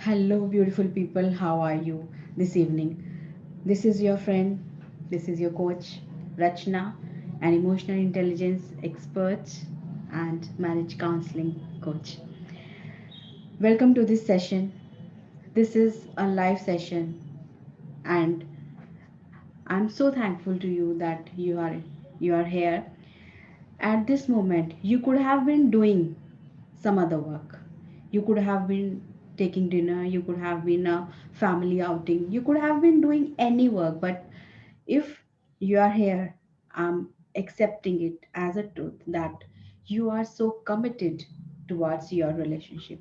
Hello, beautiful people. How are you this evening? This is your friend, this is your coach, Rachna, an emotional intelligence expert and marriage counseling coach. Welcome to this session. This is a live session, and I'm so thankful to you that you are here. At this moment, you could have been doing some other work. You could have been taking dinner, you could have been a family outing, you could have been doing any work, but if you are here, I'm accepting it as a truth that you are so committed towards your relationship.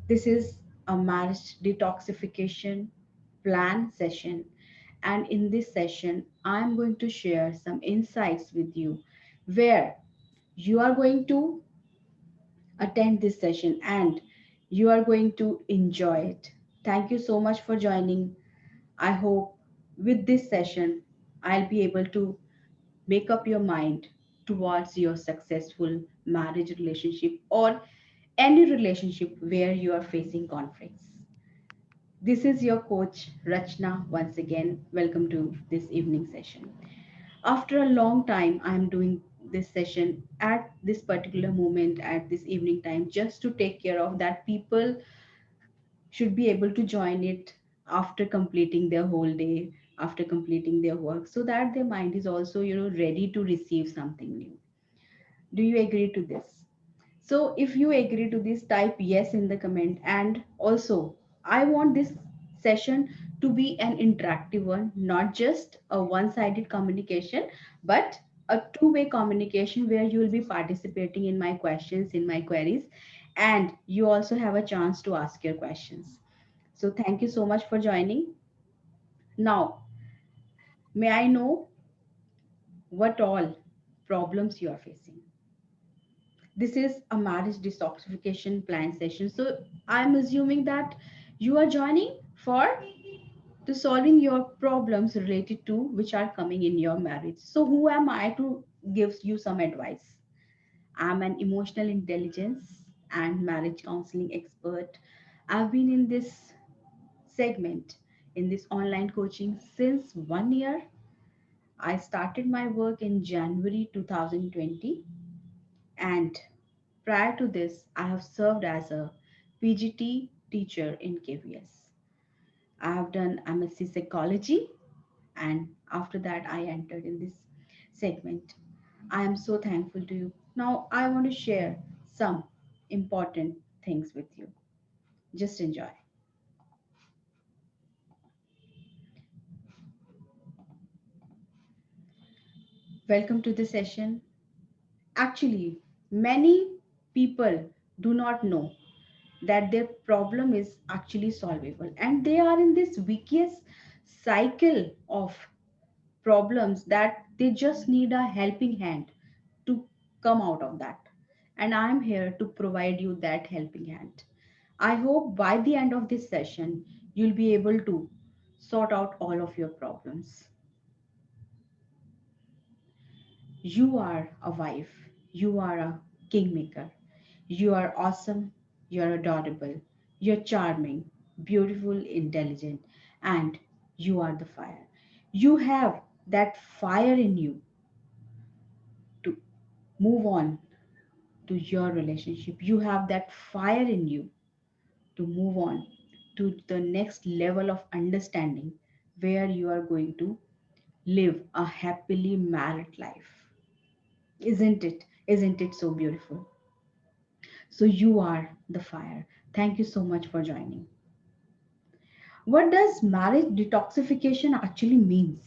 This is a marriage detoxification plan session, and in this session, I'm going to share some insights with you where you are going to attend this session and you are going to enjoy it. Thank you so much for joining. I hope with this session, I'll be able to make up your mind towards your successful marriage relationship or any relationship where you are facing conflicts. This is your coach Rachna once again. Welcome to this evening session. After a long time, I'm doing this session at this particular moment at this evening time just to take care of that people should be able to join it after completing their whole day, after completing their work, so that their mind is also ready to receive something new. Do you agree to this? So if you agree to this, type yes in the comment. And also, I want this session to be an interactive one, not just a one-sided communication, but a two-way communication where you will be participating in my questions, in my queries, and you also have a chance to ask your questions. So thank you so much for joining. Now, may I know what all problems you are facing? This is a marriage detoxification plan session. So I'm assuming that you are joining for to solving your problems related to which are coming in your marriage. So who am I to give you some advice? I'm an emotional intelligence and marriage counseling expert. I've been in this segment in this online coaching since 1 year. I started my work in January 2020, and prior to this, I have served as a PGT teacher in KVS. I have done MSc Psychology, and after that, I entered in this segment. I am so thankful to you. Now, I want to share some important things with you. Just enjoy. Welcome to the session. Actually, many people do not know that their problem is actually solvable, and they are in this vicious cycle of problems that they just need a helping hand to come out of that. And I'm here to provide you that helping hand. I hope by the end of this session, you'll be able to sort out all of your problems. You are a wife, you are a kingmaker, you are awesome, you're adorable, you're charming, beautiful, intelligent, and you are the fire. You have that fire in you to move on to your relationship. You have that fire in you to move on to the next level of understanding where you are going to live a happily married life. Isn't it? Isn't it so beautiful? So you are the fire. Thank you so much for joining. What does marriage detoxification actually means?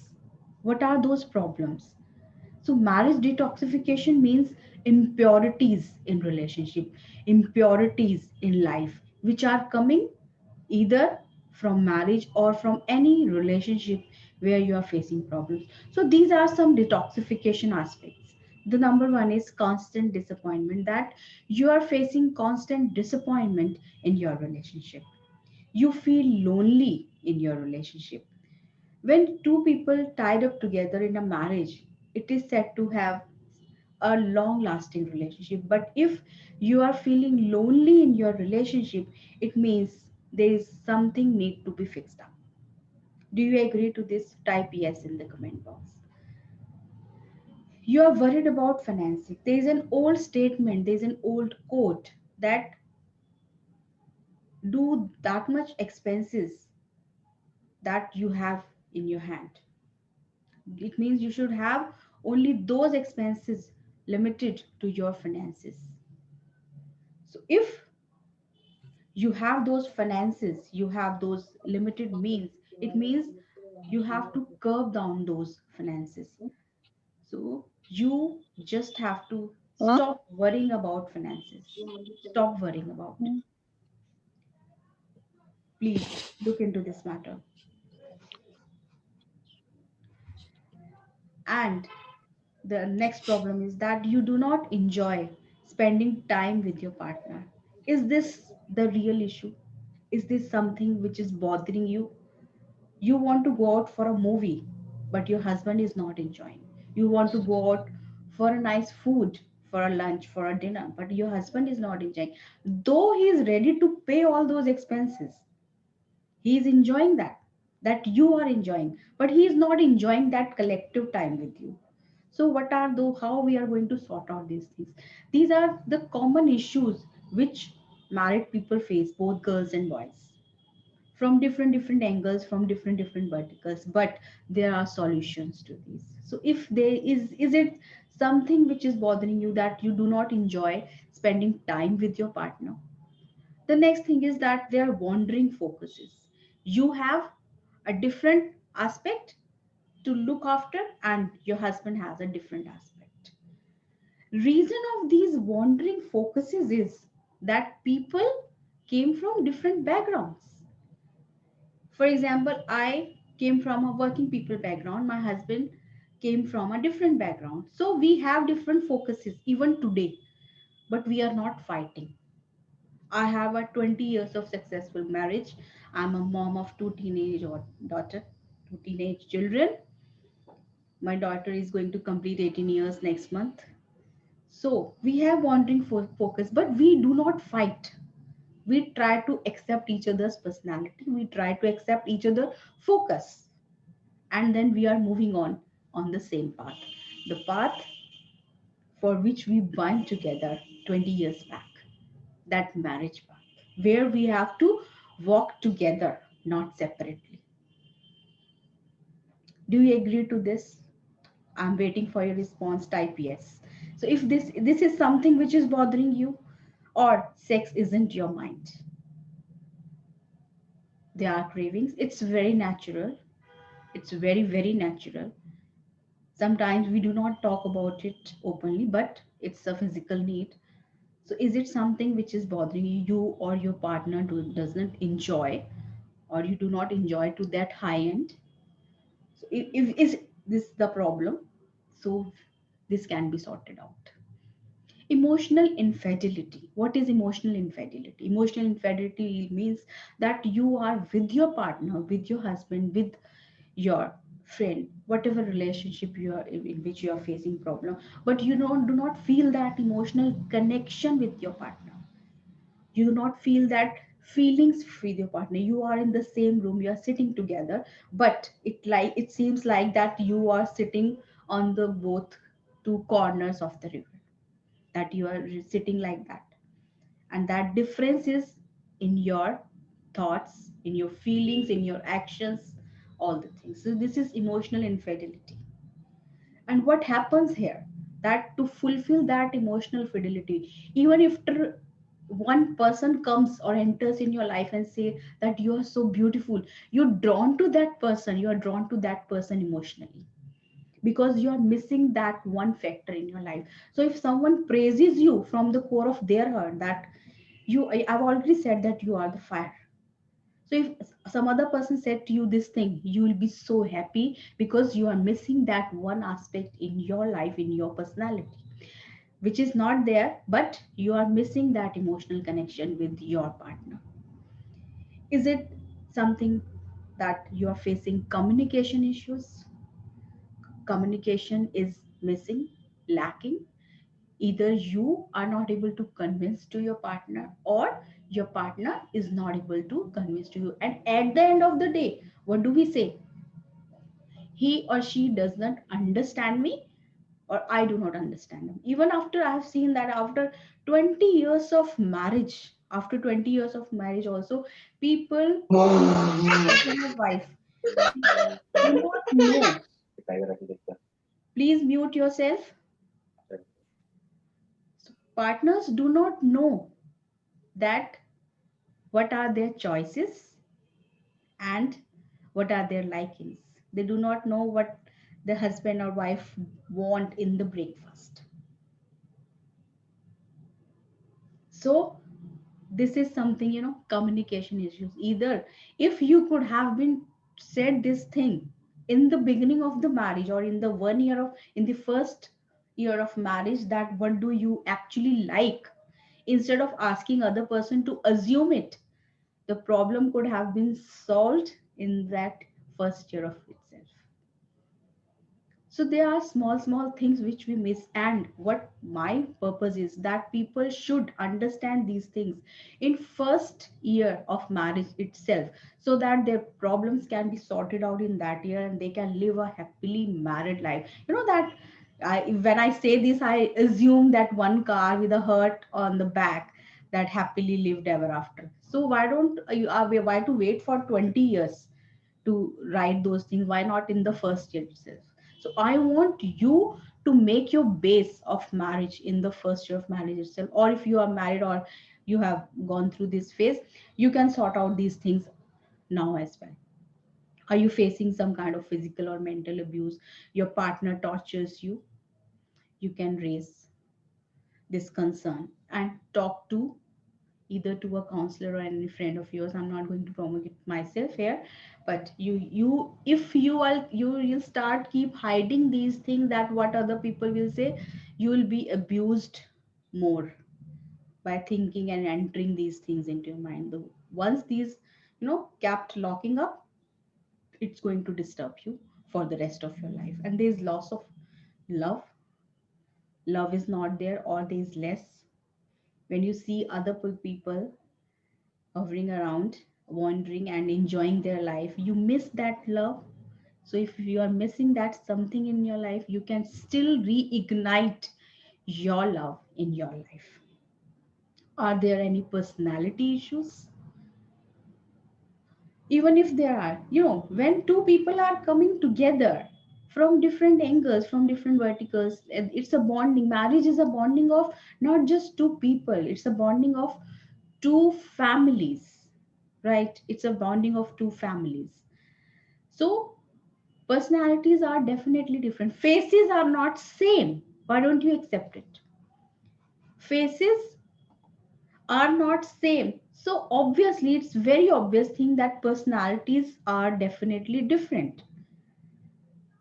What are those problems? So marriage detoxification means impurities in relationship, impurities in life, which are coming either from marriage or from any relationship where you are facing problems. So these are some detoxification aspects. The number one is constant disappointment, that you are facing constant disappointment in your relationship. You feel lonely in your relationship. When two people tied up together in a marriage, it is said to have a long lasting relationship. But if you are feeling lonely in your relationship, it means there is something need to be fixed up. Do you agree to this? Type yes in the comment box. You are worried about financing. There is an old statement, there is an old quote that do that much expenses that you have in your hand. It means you should have only those expenses limited to your finances. So if you have those finances, you have those limited means, it means you have to curb down those finances. So you just have to Huh? stop worrying about finances. Stop worrying about. Please look into this matter. And the next problem is that you do not enjoy spending time with your partner. Is this the real issue? Is this something which is bothering you? You want to go out for a movie, but your husband is not enjoying. You want to go out for a nice food, for a lunch, for a dinner, but your husband is not enjoying. Though he is ready to pay all those expenses, he is enjoying that you are enjoying, but he is not enjoying that collective time with you. So what are those, how we are going to sort out these things? These are the common issues which married people face, both girls and boys, from different angles, from different verticals, but there are solutions to these. So if there is it something which is bothering you, that you do not enjoy spending time with your partner? The next thing is that they are wandering focuses. You have a different aspect to look after, and your husband has a different aspect. Reason of these wandering focuses is that people came from different backgrounds. For example, I came from a working people background, my husband came from a different background. So we have different focuses even today, but we are not fighting. I have a 20 years of successful marriage. I'm a mom of two teenage children. My daughter is going to complete 18 years next month. So we have wandering focus, but we do not fight. We try to accept each other's personality. We try to accept each other focus, and then we are moving on the same path, the path for which we bind together 20 years back, that marriage path, where we have to walk together, not separately. Do you agree to this? I'm waiting for your response. Type yes. So if this is something which is bothering you, or sex isn't your mind, there are cravings. It's very natural. It's very natural. Sometimes we do not talk about it openly, but it's a physical need. So is it something which is bothering you, or your partner doesn't enjoy, or you do not enjoy to that high end? So if is this the problem? So this can be sorted out. Emotional infidelity. What is emotional infidelity? Emotional infidelity means that you are with your partner, with your husband, with your friend, whatever relationship you are in which you are facing problem, but you do not feel that emotional connection with your partner. You do not feel that feelings with your partner. You are in the same room, you are sitting together, but it seems like that you are sitting on the both two corners of the river, that you are sitting like that, and that difference is in your thoughts, in your feelings, in your actions, all the things. So this is emotional infidelity. And what happens here, that to fulfill that emotional fidelity, even if one person comes or enters in your life and say that you are so beautiful, you're drawn to that person, you are drawn to that person emotionally, because you are missing that one factor in your life. So if someone praises you from the core of their heart, that I've already said that you are the fire. So if some other person said to you this thing, you will be so happy because you are missing that one aspect in your life, in your personality, which is not there, but you are missing that emotional connection with your partner. Is it something that you are facing communication issues? Communication is missing, lacking. Either you are not able to convince to your partner, or your partner is not able to convince to you, and at the end of the day, what do we say? He or she does not understand me, or I do not understand him. Even after I have seen that after 20 years of marriage, after 20 years of marriage also, people, husband or wife, do not know. Please mute yourself. So partners do not know that what are their choices and what are their likings. They do not know what the husband or wife want in the breakfast. So this is something, communication issues. Either if you could have been said this thing in the beginning of the marriage, or in the 1 year of, in the first year of marriage, that what do you actually like, instead of asking other person to assume it, the problem could have been solved in that first year of itself. So there are small things which we miss, and what my purpose is that people should understand these things in first year of marriage itself, so that their problems can be sorted out in that year and they can live a happily married life. That when I say this, I assume that one car with a heart on the back, that happily lived ever after. So why don't you why to wait for 20 years to write those things? Why not in the first year itself? So I want you to make your base of marriage in the first year of marriage itself. Or if you are married, or you have gone through this phase, you can sort out these things now as well. Are you facing some kind of physical or mental abuse? Your partner tortures you? You can raise this concern and talk to, either to a counselor or any friend of yours. I'm not going to promote it myself here, but you if you are you start keep hiding these things, that what other people will say, you will be abused more by thinking and entering these things into your mind. Once these, kept locking up, it's going to disturb you for the rest of your life. And there's loss of love. Love is not there, or there's less. When you see other people hovering around, wandering and enjoying their life, you miss that love. So if you are missing that something in your life, you can still reignite your love in your life. Are there any personality issues? Even if there are, when two people are coming together from different angles, from different verticals, it's a bonding. Marriage is a bonding of not just two people, it's a bonding of two families, right? It's a bonding of two families. So personalities are definitely different. Faces are not same. Why don't you accept it? Faces are not same. So obviously it's very obvious thing that personalities are definitely different.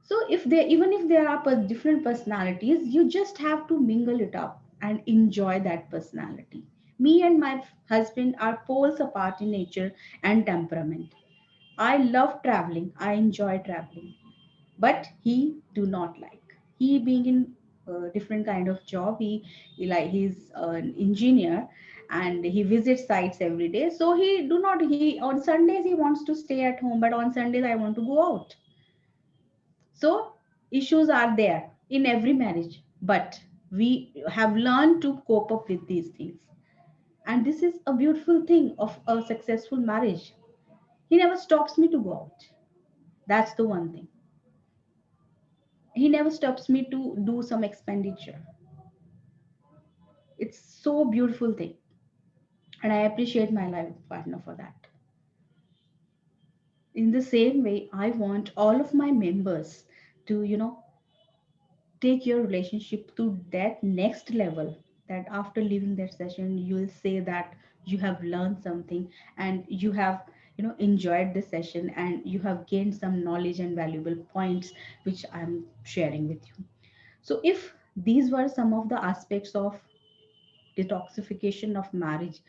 So if they, even if there are different personalities, you just have to mingle it up and enjoy that personality. Me and my husband are poles apart in nature and temperament. I love traveling. I enjoy traveling, but he do not like. He being in a different kind of job. He's an engineer, and he visits sites every day. So he do not. He on Sundays he wants to stay at home, but on Sundays I want to go out. So issues are there in every marriage, but we have learned to cope up with these things. And this is a beautiful thing of a successful marriage. He never stops me to go out. That's the one thing. He never stops me to do some expenditure. It's so beautiful thing. And I appreciate my life partner for that. In the same way, I want all of my members to, take your relationship to that next level, that after leaving that session you'll say that you have learned something, and you have enjoyed this session, and you have gained some knowledge and valuable points which I'm sharing with you. So if these were some of the aspects of detoxification of marriage,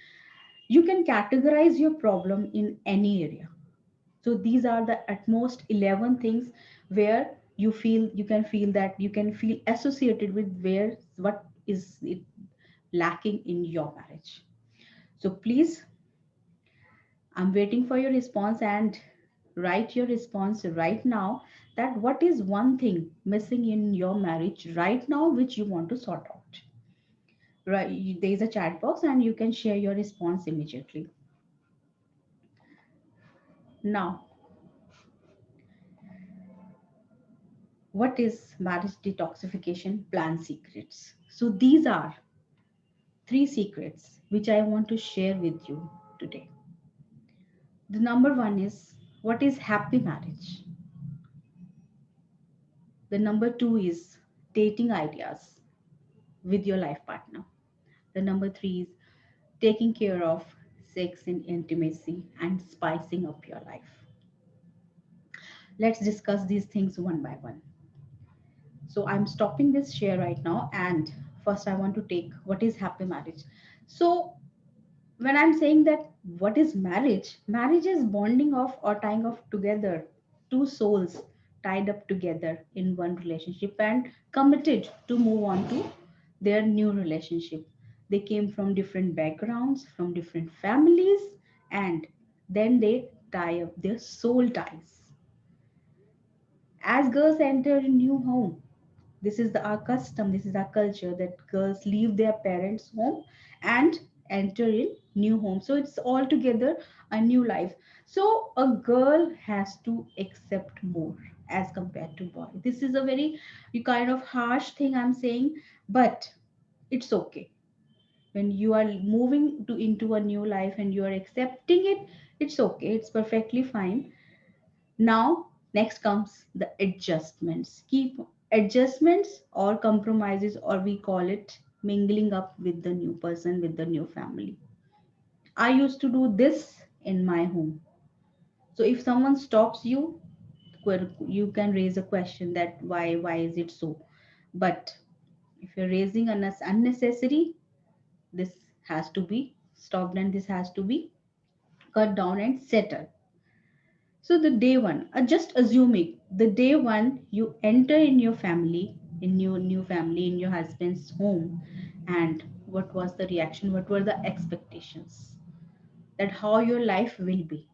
you can categorize your problem in any area. So these are the at most 11 things where you can feel that you can feel associated with where what is it lacking in your marriage. So please, I'm waiting for your response, and write your response right now, that what is one thing missing in your marriage right now which you want to sort out. Right, there is a chat box and you can share your response immediately. Now, what is marriage detoxification plan secrets? So these are three secrets which I want to share with you today. The number one is, what is happy marriage? The number two is dating ideas with your life partner. The number three is taking care of sex and intimacy and spicing up your life. Let's discuss these things one by one. So I'm stopping this share right now, and first I want to take what is happy marriage. So when I'm saying that what is marriage, marriage is bonding of or tying of together two souls tied up together in one relationship and committed to move on to their new relationship. They came from different backgrounds, from different families, and then they tie up their soul ties. As girls enter a new home, this is our custom, this is our culture, that girls leave their parents home and enter in new home, so it's altogether a new life. So a girl has to accept more as compared to boy. This is a very kind of harsh thing I'm saying, but it's okay. When you are moving to into a new life and you are accepting it, it's okay, it's perfectly fine. Now, next comes the adjustments. Keep adjustments or compromises, or we call it mingling up with the new person, with the new family. I used to do this in my home. So if someone stops you, well, you can raise a question that why is it so? But if you're raising an unnecessary, this has to be stopped and this has to be cut down and settled. So the day one, just assuming the day one you enter in your family, in your new family, in your husband's home, and what was the reaction? What were the expectations? That how your life will be.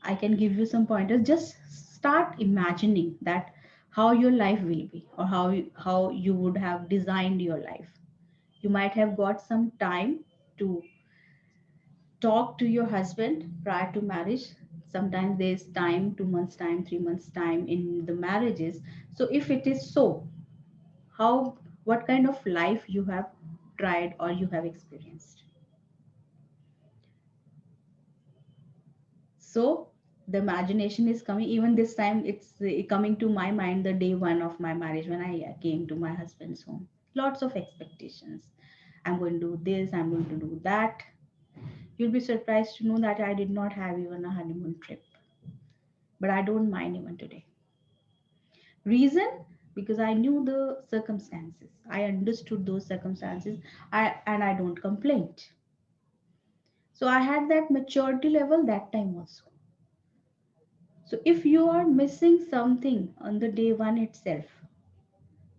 I can give you some pointers. Just start imagining that how your life will be, or how you would have designed your life. You might have got some time to talk to your husband prior to marriage. Sometimes there's time, 2 months time, 3 months time in the marriages. So if it is so, how, what kind of life you have tried or you have experienced? So the imagination is coming. Even this time it's coming to my mind, the day one of my marriage, when I came to my husband's home. Lots of expectations. I'm going to do this, I'm going to do that. You'll be surprised to know that I did not have even a honeymoon trip, but I don't mind even today. Reason? Because I knew the circumstances. I understood those circumstances. I don't complain. So I had that maturity level that time also. So if you are missing something on the day one itself,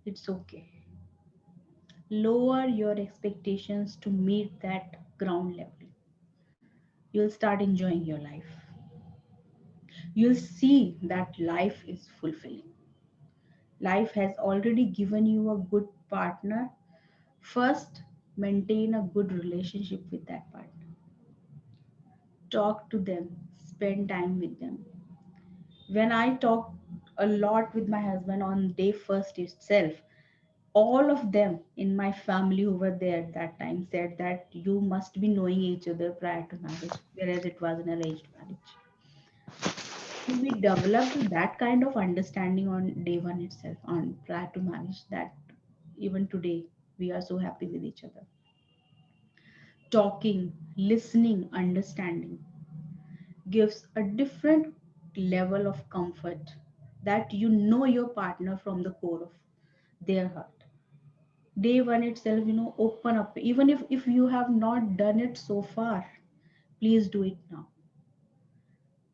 it's okay. Lower your expectations to meet that ground level. You'll start enjoying your life. You'll see that life is fulfilling. Life has already given you a good partner. First, maintain a good relationship with that partner. Talk to them, spend time with them. When I talked a lot with my husband on day first itself, all of them in my family who were there at that time said that you must be knowing each other prior to marriage, whereas it was an arranged marriage. So we developed that kind of understanding on day one itself, on prior to marriage, that even today we are so happy with each other. Talking, listening, understanding gives a different level of comfort, that you know your partner from the core of their heart. Day one itself, open up. Even if you have not done it so far, please do it now.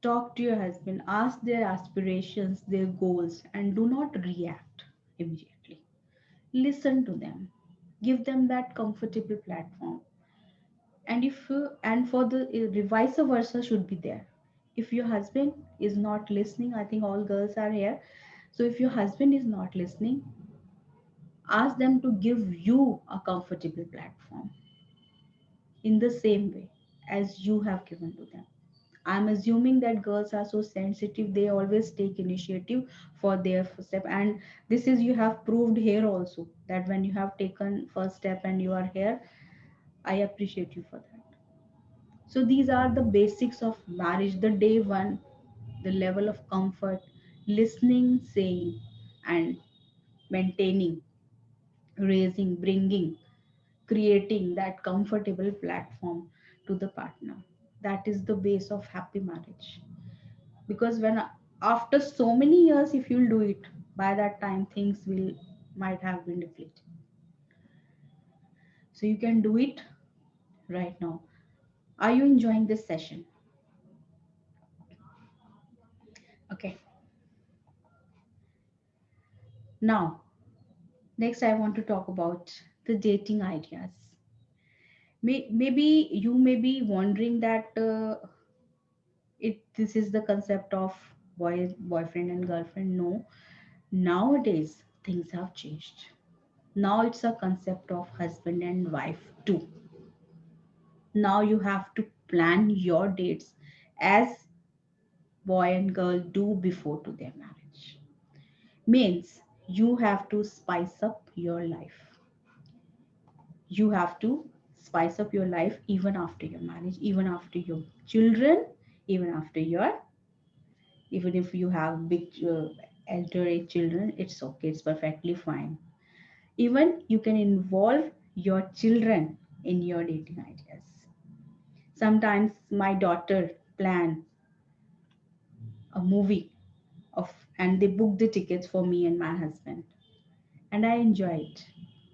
Talk to your husband, ask their aspirations, their goals, and do not react immediately. Listen to them, give them that comfortable platform. And if and for the vice versa should be there. If your husband is not listening, I think all girls are here, so if your husband is not listening, ask them to give you a comfortable platform in the same way as you have given to them. I'm assuming that girls are so sensitive, they always take initiative for their first step. And this is, you have proved here also, that when you have taken first step and you are here, I appreciate you for that. So these are the basics of marriage, the day one, the level of comfort, listening, saying, and maintaining, raising, bringing, creating that comfortable platform to the partner. That is the base of happy marriage. Because when, after so many years, if you'll do it, by that time things will might have been depleted. So you can do it right now. Are you enjoying this session? Okay. Now, next I want to talk about the dating ideas. Maybe you may be wondering that it this is the concept of boyfriend and girlfriend. No, nowadays things have changed. Now it's a concept of husband and wife too. Now you have to plan your dates as boy and girl do before to their marriage. Means you have to spice up your life. You have to spice up your life even after your marriage, even after your children, even after your, even if you have big elder age children, it's okay, it's perfectly fine. Even you can involve your children in your dating ideas. Sometimes my daughter plan a movie of, and they book the tickets for me and my husband, and I enjoy it.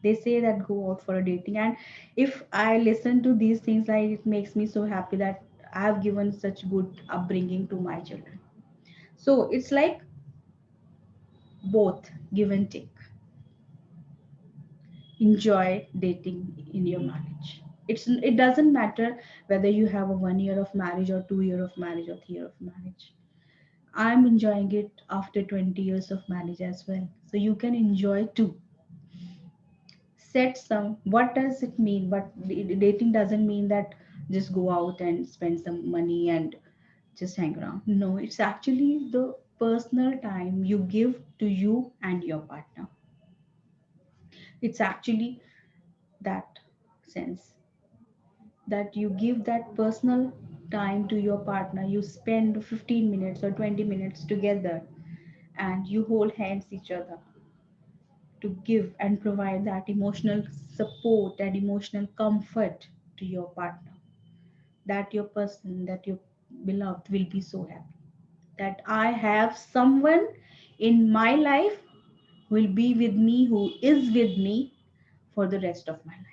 They say that go out for a dating, and if I listen to these things, like, it makes me so happy that I have given such good upbringing to my children. So it's like both, give and take. Enjoy dating in your marriage. It doesn't matter whether you have a 1 year of marriage or 2 year of marriage or 3 year of marriage. I'm enjoying it after 20 years of marriage as well. So you can enjoy too. Set some, what does it mean? But dating doesn't mean that just go out and spend some money and just hang around. No, it's actually the personal time you give to you and your partner. It's actually that sense, that you give that personal time to your partner. You spend 15 minutes or 20 minutes together, and you hold hands each other to give and provide that emotional support and emotional comfort to your partner. That your person, that your beloved will be so happy that I have someone in my life who will be with me, who is with me for the rest of my life.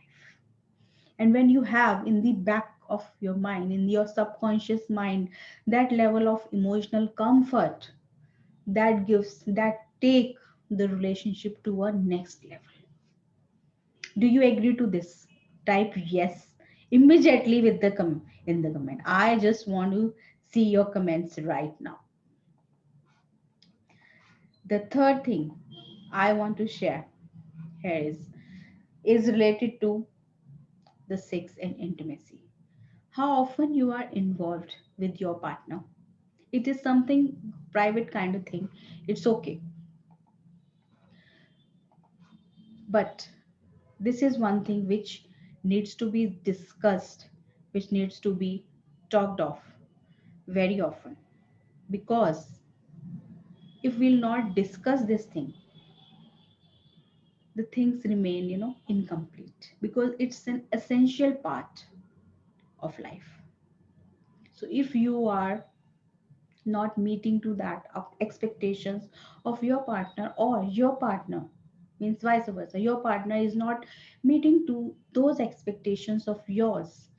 And when you have in the back of your mind, in your subconscious mind, that level of emotional comfort, that gives, that take the relationship to a next level. Do you agree to this? Type yes immediately with the in the comment. I just want to see your comments right now. The third thing I want to share here is related to the sex and intimacy. How often you are involved with your partner. It is something private kind of thing. It's okay. But this is one thing which needs to be discussed, which needs to be talked of very often. Because if we'll not discuss this thing, the things remain, incomplete, because it's an essential part. of life. So if you are not meeting to that of expectations of your partner, or your partner, means vice versa, your partner is not meeting to those expectations of yours,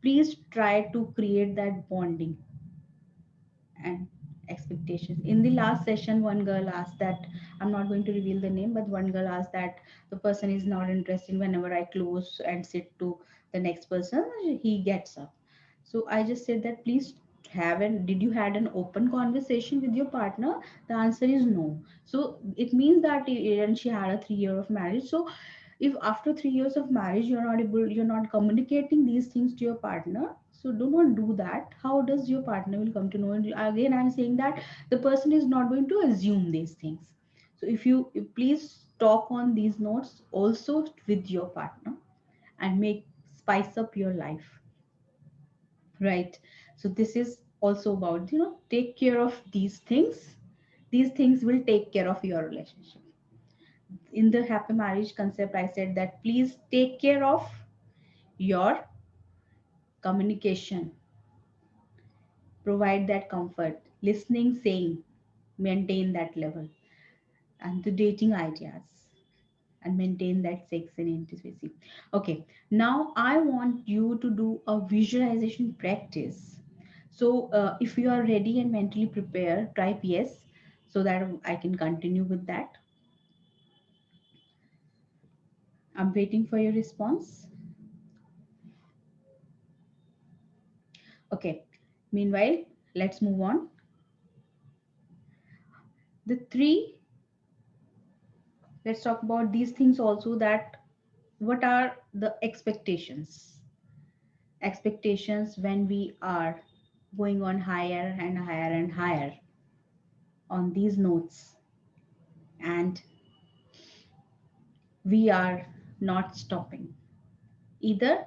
please try to create that bonding and expectations. In the last session, one girl asked that, I'm not going to reveal the name, but one girl asked that the person is not interested. Whenever I close and sit to the next person, he gets up. So I just said that, please have an did you had an open conversation with your partner? The answer is no. So it means that, and she had a 3 year of marriage. So if after 3 years of marriage you're not communicating these things to your partner, so do not do that. How does your partner will come to know? And again, I'm saying that the person is not going to assume these things. So please talk on these notes also with your partner, and make spice up your life, right? So this is also about, take care of these things. These things will take care of your relationship. In the happy marriage concept, I said that, please take care of your communication, provide that comfort, listening, saying, maintain that level, and the dating ideas, and maintain that sex and intimacy. Okay, now I want you to do a visualization practice. So, if you are ready and mentally prepared, type yes, so that I can continue with that. I'm waiting for your response. Okay, meanwhile, let's move on. The three, let's talk about these things also, that what are the expectations when we are going on higher and higher and higher on these notes, and we are not stopping, either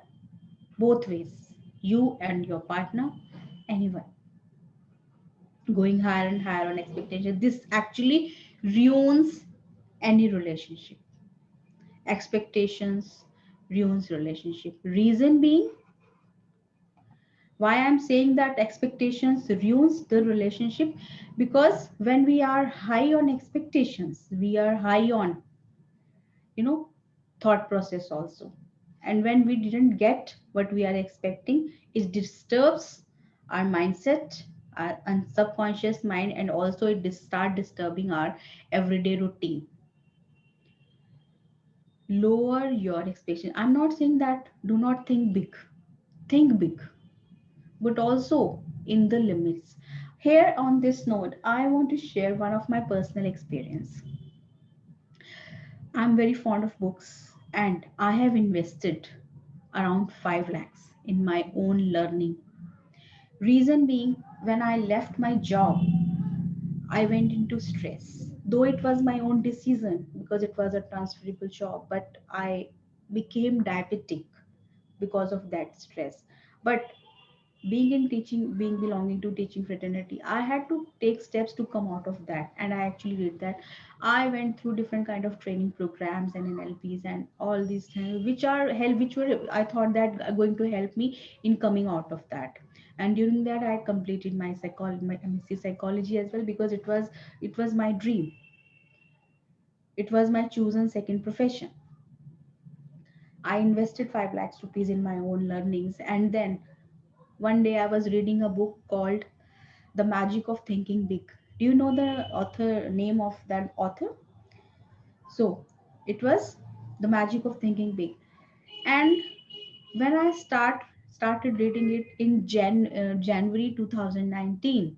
both ways, you and your partner, anyone, going higher and higher on expectations. This actually ruins any relationship. Expectations ruins relationship. Reason being, why I'm saying that expectations ruins the relationship, because when we are high on expectations, we are high on, you know thought process also, and when we didn't get what we are expecting, it disturbs our mindset, our subconscious mind, and also it start disturbing our everyday routine. Lower your expectation. I'm not saying that do not think big, think big, but also in the limits. Here on this note, I want to share one of my personal experience. I'm very fond of books, and I have invested around 5 lakhs in my own learning. Reason being, when I left my job, I went into stress. Though it was my own decision because it was a transferable job, but I became diabetic because of that stress. But being in teaching, being belonging to teaching fraternity, I had to take steps to come out of that, and I actually did that. I went through different kind of training programs and NLPs and all these things, which were, I thought that are going to help me in coming out of that. And during that, I completed my psychology, my MSc psychology as well, because it was my dream. It was my chosen second profession. I invested 5 lakhs rupees in my own learnings, and then one day I was reading a book called The Magic of Thinking Big. Do you know the author name of that author? So it was The Magic of Thinking Big. And when I started reading it in January 2019,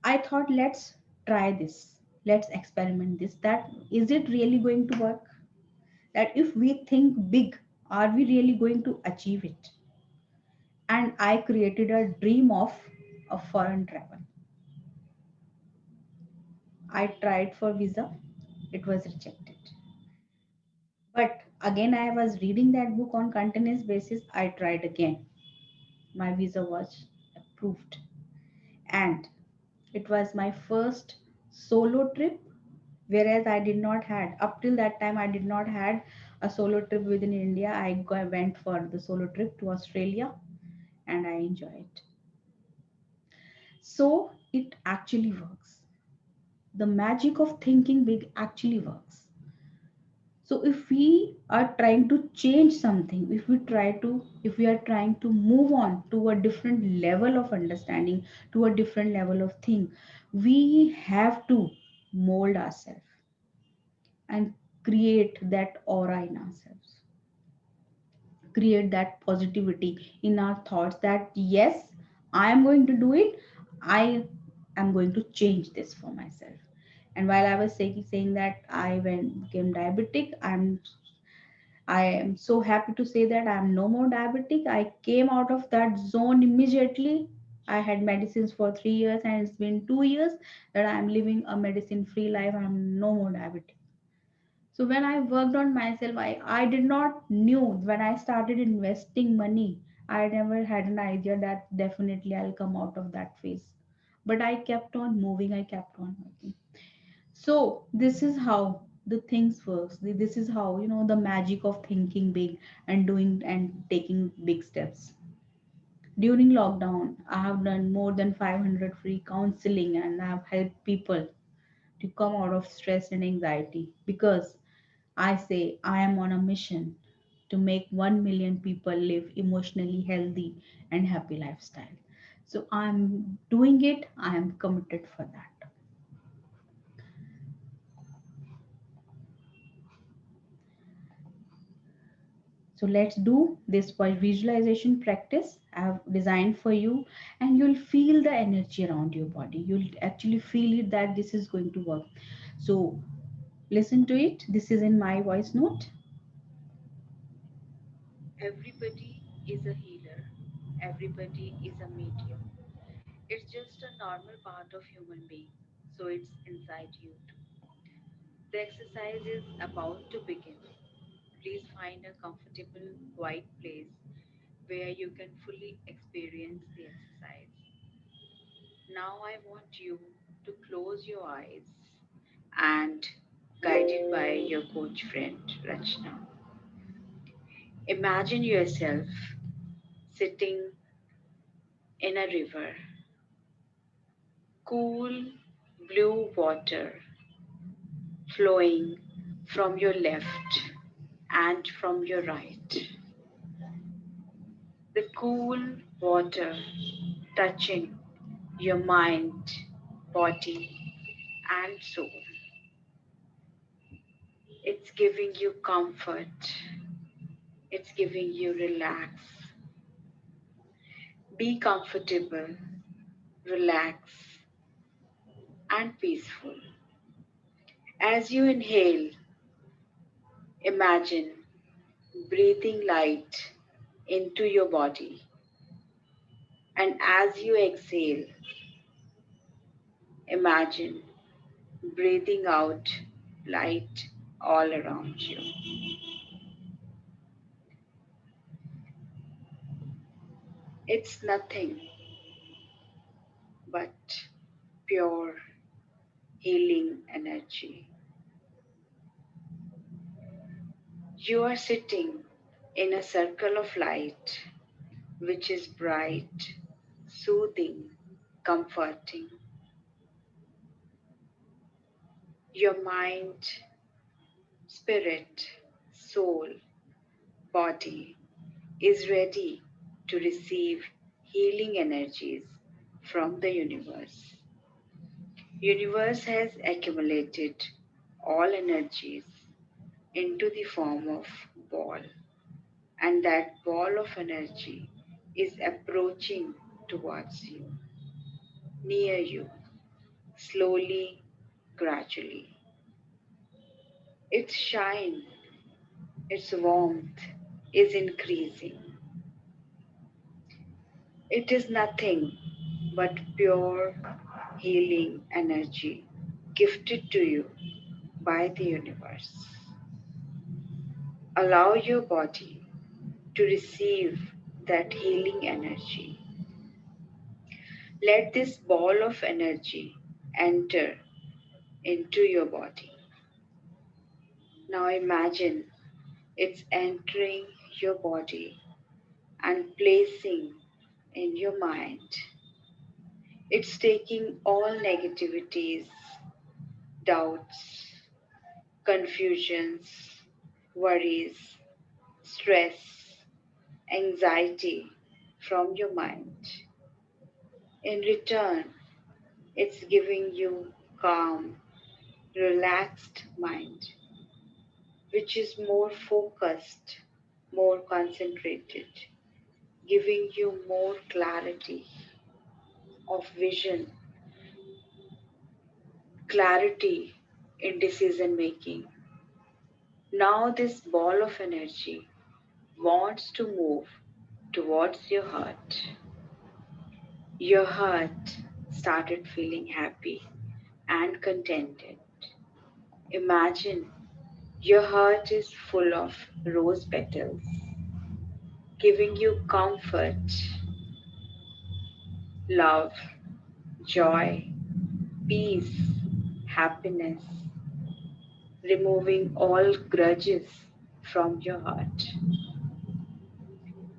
I thought, let's try this. Let's experiment this. That is it really going to work? That if we think big, are we really going to achieve it? And I created a dream of a foreign travel. I tried for visa, it was rejected. But again, I was reading that book on continuous basis. I tried again. My visa was approved. And it was my first solo trip, whereas I did not had, up till that time, I did not had a solo trip within India. Went for the solo trip to Australia. and I enjoy it. So it actually works. The magic of thinking big actually works. So if we are trying to change something, if we are trying to move on to a different level of understanding, to a different level of thing, we have to mold ourselves and create that aura in ourselves, create that positivity in our thoughts, that yes, I am going to do it. I am going to change this for myself. And while I was saying that I became diabetic, I am so happy to say that I am no more diabetic. I came out of that zone immediately. I had medicines for 3 years, and it's been 2 years that I am living a medicine free life. I am no more diabetic. So when I worked on myself, I did not knew when I started investing money. I never had an idea that definitely I'll come out of that phase. But I kept on moving, I kept on working. So this is how the things works. This is how, the magic of thinking big and doing and taking big steps. During lockdown, I have done more than 500 free counseling, and I have helped people to come out of stress and anxiety, because I say I am on a mission to make 1 million people live emotionally healthy and happy lifestyle. So I'm doing it. I am committed for that. So let's do this visualization practice I have designed for you, and you'll feel the energy around your body. You'll actually feel it that this is going to work. So listen to it. This is in my voice note. Everybody is a healer. Everybody is a medium. It's just a normal part of human being. So it's inside you too. The exercise is about to begin. Please find a comfortable, quiet place where you can fully experience the exercise. Now I want you to close your eyes and, guided by your coach friend Rachna, imagine yourself sitting in a river, cool blue water flowing from your left and from your right. The cool water touching your mind, body, and soul. It's giving you comfort. It's giving you relax. Be comfortable, relax, and peaceful. As you inhale, imagine breathing light into your body. And as you exhale, imagine breathing out light all around you. It's nothing but pure healing energy. You are sitting in a circle of light, which is bright, soothing, comforting. Your mind, spirit, soul, body is ready to receive healing energies from the universe. Universe has accumulated all energies into the form of ball, and that ball of energy is approaching towards you, near you, slowly, gradually. Its shine, its warmth is increasing. It is nothing but pure healing energy gifted to you by the universe. Allow your body to receive that healing energy. Let this ball of energy enter into your body. Now imagine it's entering your body and placing in your mind. It's taking all negativities, doubts, confusions, worries, stress, anxiety from your mind. In return, it's giving you calm, relaxed mind, which is more focused, more concentrated, giving you more clarity of vision, clarity in decision making. Now, this ball of energy wants to move towards your heart. Your heart started feeling happy and contented. Imagine your heart is full of rose petals, giving you comfort, love, joy, peace, happiness, removing all grudges from your heart.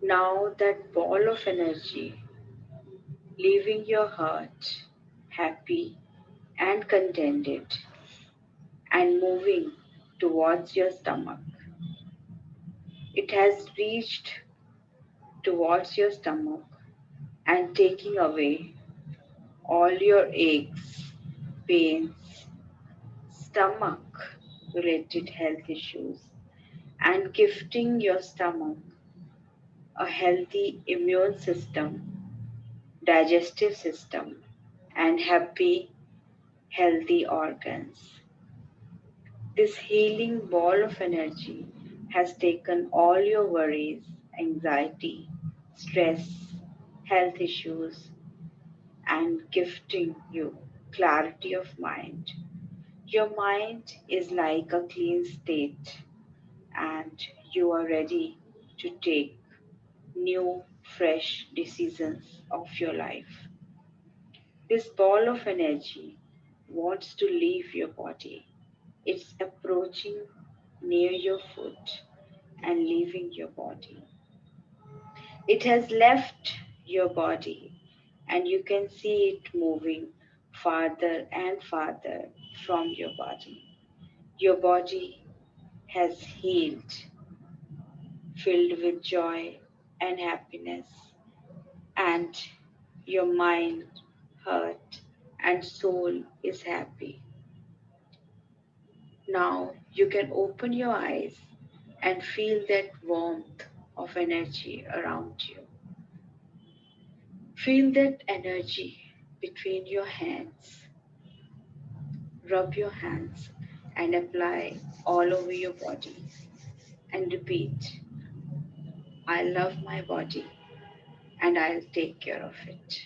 Now, that ball of energy leaving your heart happy and contented and moving towards your stomach. It has reached towards your stomach and taking away all your aches, pains, stomach related health issues, and gifting your stomach a healthy immune system, digestive system, and happy, healthy organs. This healing ball of energy has taken all your worries, anxiety, stress, health issues, and gifting you clarity of mind. Your mind is like a clean state, and you are ready to take new, fresh decisions of your life. This ball of energy wants to leave your body. It's approaching near your foot and leaving your body. It has left your body, and you can see it moving farther and farther from your body. Your body has healed, filled with joy and happiness, and your mind, heart, and soul is happy. Now you can open your eyes and feel that warmth of energy around you. Feel that energy between your hands. Rub your hands and apply all over your body and repeat, I love my body and I'll take care of it.